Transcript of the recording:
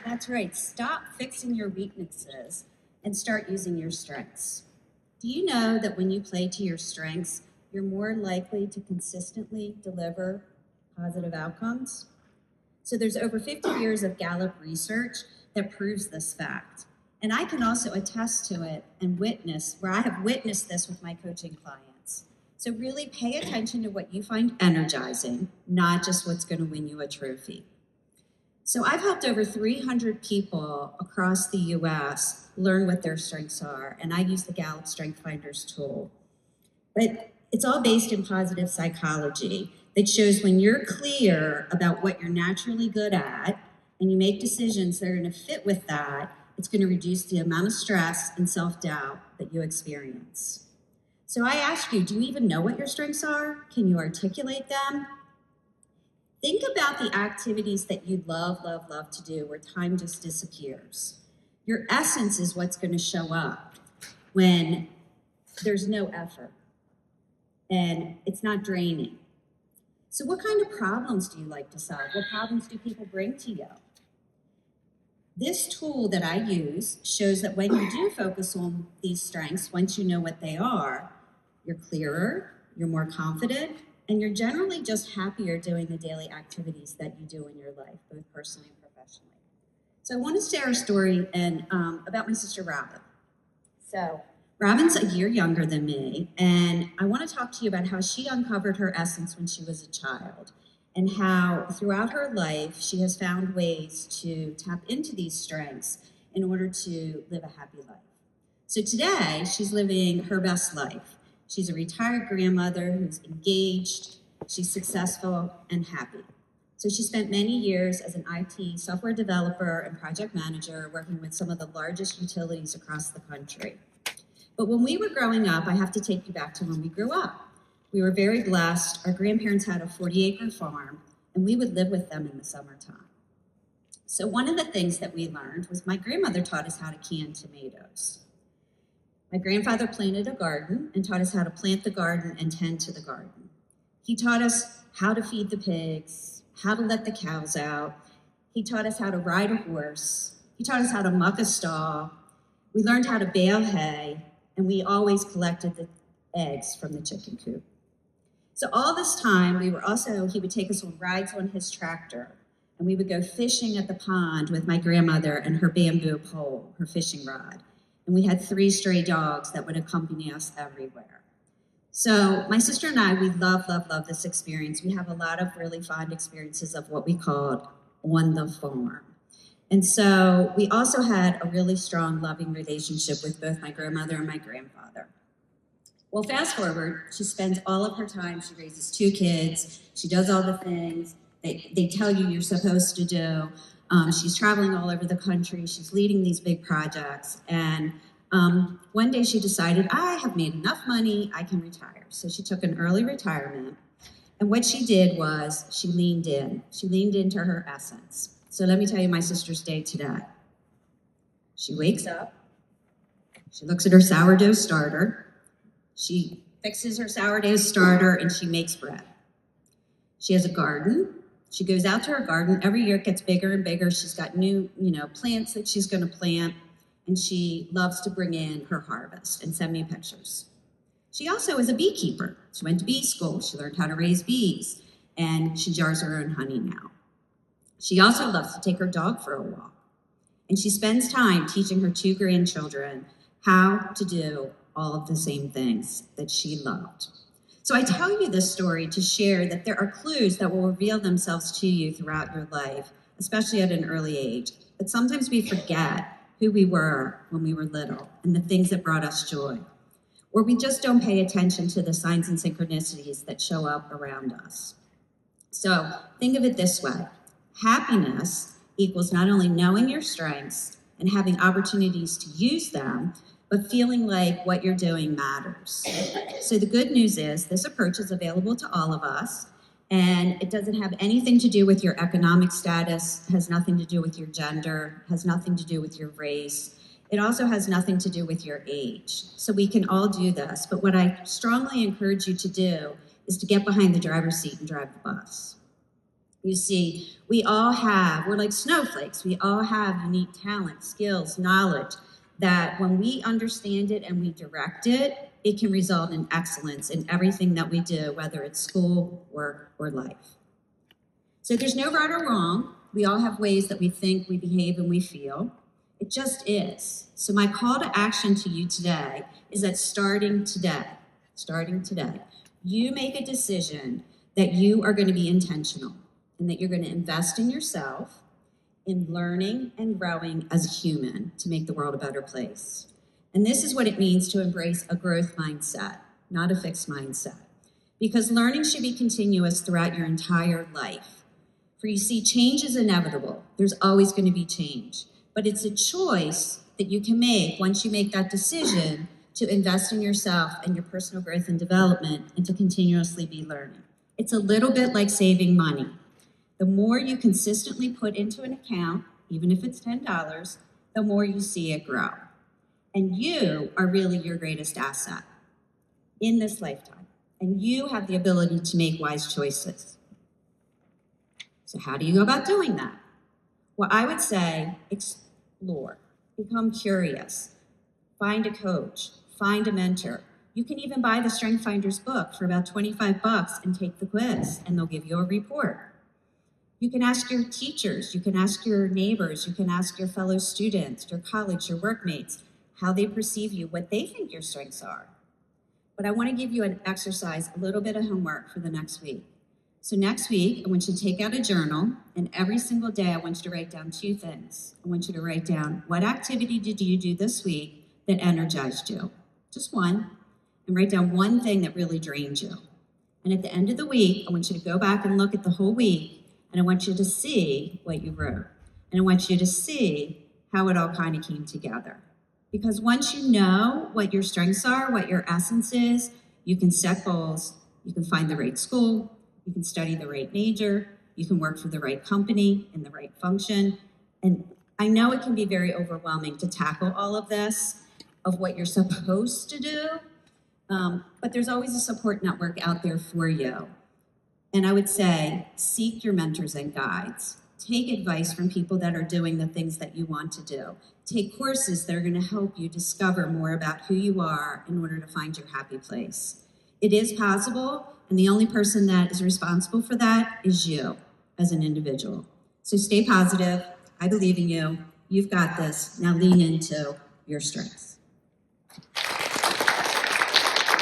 That's right. Stop fixing your weaknesses and start using your strengths. Do you know that when you play to your strengths, you're more likely to consistently deliver positive outcomes? So there's over 50 years of Gallup research that proves this fact. And I can also attest to it and witness, where I have witnessed this with my coaching clients. So really pay attention to what you find energizing, not just what's going to win you a trophy. So I've helped over 300 people across the US learn what their strengths are, and I use the Gallup Strength Finders tool. But it's all based in positive psychology that shows when you're clear about what you're naturally good at and you make decisions that are going to fit with that, it's going to reduce the amount of stress and self-doubt that you experience. So I ask you, do you even know what your strengths are? Can you articulate them? Think about the activities that you love to do where time just disappears. Your essence is what's going to show up when there's no effort and it's not draining. So what kind of problems do you like to solve? What problems do people bring to you? This tool that I use shows that when you do focus on these strengths, once you know what they are, you're clearer, you're more confident, and you're generally just happier doing the daily activities that you do in your life, both personally and professionally. So I want to share a story about my sister Robin. So Robin's a year younger than me, and I want to talk to you about how she uncovered her essence when she was a child, and how throughout her life she has found ways to tap into these strengths in order to live a happy life. So today, she's living her best life. She's a retired grandmother who's engaged, she's successful and happy. So she spent many years as an IT software developer and project manager working with some of the largest utilities across the country. But when we were growing up, I have to take you back to when we grew up. We were very blessed. Our grandparents had a 40-acre farm, and we would live with them in the summertime. So one of the things that we learned was my grandmother taught us how to can tomatoes. My grandfather planted a garden and taught us how to plant the garden and tend to the garden. He taught us how to feed the pigs, how to let the cows out. He taught us how to ride a horse. He taught us how to muck a stall. We learned how to bale hay, and we always collected the eggs from the chicken coop. So all this time, he would take us on rides on his tractor, and we would go fishing at the pond with my grandmother and her bamboo pole, her fishing rod. And we had 3 stray dogs that would accompany us everywhere. So my sister and I, we love this experience. We have a lot of really fond experiences of what we called on the farm. And so we also had a really strong, loving relationship with both my grandmother and my grandfather. Well, fast forward, she spends all of her time, she raises 2 kids, she does all the things they tell you you're supposed to do. She's traveling all over the country, she's leading these big projects, and one day she decided, I have made enough money, I can retire. So she took an early retirement, and what she did was she leaned in. She leaned into her essence. So let me tell you my sister's day today. She wakes up, she looks at her sourdough starter, she fixes her sourdough starter, and she makes bread. She has a garden. She goes out to her garden. Every year it gets bigger and bigger. She's got new, plants that she's going to plant, and she loves to bring in her harvest and send me pictures. She also is a beekeeper. She went to bee school. She learned how to raise bees, and she jars her own honey now. She also loves to take her dog for a walk, and she spends time teaching her 2 grandchildren how to do all of the same things that she loved. So I tell you this story to share that there are clues that will reveal themselves to you throughout your life, especially at an early age. But sometimes we forget who we were when we were little and the things that brought us joy. Or we just don't pay attention to the signs and synchronicities that show up around us. So think of it this way. Happiness equals not only knowing your strengths and having opportunities to use them, but feeling like what you're doing matters. So the good news is this approach is available to all of us, and it doesn't have anything to do with your economic status, has nothing to do with your gender, has nothing to do with your race. It also has nothing to do with your age. So we can all do this, but what I strongly encourage you to do is to get behind the driver's seat and drive the bus. You see, we're like snowflakes. We all have unique talents, skills, knowledge that when we understand it and we direct it, it can result in excellence in everything that we do, whether it's school, work, or life. So there's no right or wrong. We all have ways that we think, we behave, and we feel. It just is. So my call to action to you today is that starting today, you make a decision that you are going to be intentional and that you're going to invest in yourself, in learning and growing as a human to make the world a better place. And this is what it means to embrace a growth mindset, not a fixed mindset. Because learning should be continuous throughout your entire life. For you see, change is inevitable. There's always going to be change. But it's a choice that you can make once you make that decision to invest in yourself and your personal growth and development and to continuously be learning. It's a little bit like saving money. The more you consistently put into an account, even if it's $10, the more you see it grow. And you are really your greatest asset in this lifetime. And you have the ability to make wise choices. So how do you go about doing that? Well, I would say explore, become curious, find a coach, find a mentor. You can even buy the Strength Finders book for about $25 and take the quiz, and they'll give you a report. You can ask your teachers, you can ask your neighbors, you can ask your fellow students, your colleagues, your workmates, how they perceive you, what they think your strengths are. But I want to give you an exercise, a little bit of homework for the next week. So next week, I want you to take out a journal, and every single day I want you to write down 2 things. I want you to write down, what activity did you do this week that energized you? Just one. And write down 1 thing that really drained you. And at the end of the week, I want you to go back and look at the whole week, and I want you to see what you wrote. And I want you to see how it all kind of came together. Because once you know what your strengths are, what your essence is, you can set goals, you can find the right school, you can study the right major, you can work for the right company in the right function. And I know it can be very overwhelming to tackle all of this, of what you're supposed to do, but there's always a support network out there for you. And I would say, seek your mentors and guides. Take advice from people that are doing the things that you want to do. Take courses that are going to help you discover more about who you are in order to find your happy place. It is possible, and the only person that is responsible for that is you as an individual. So stay positive. I believe in you. You've got this. Now lean into your strengths.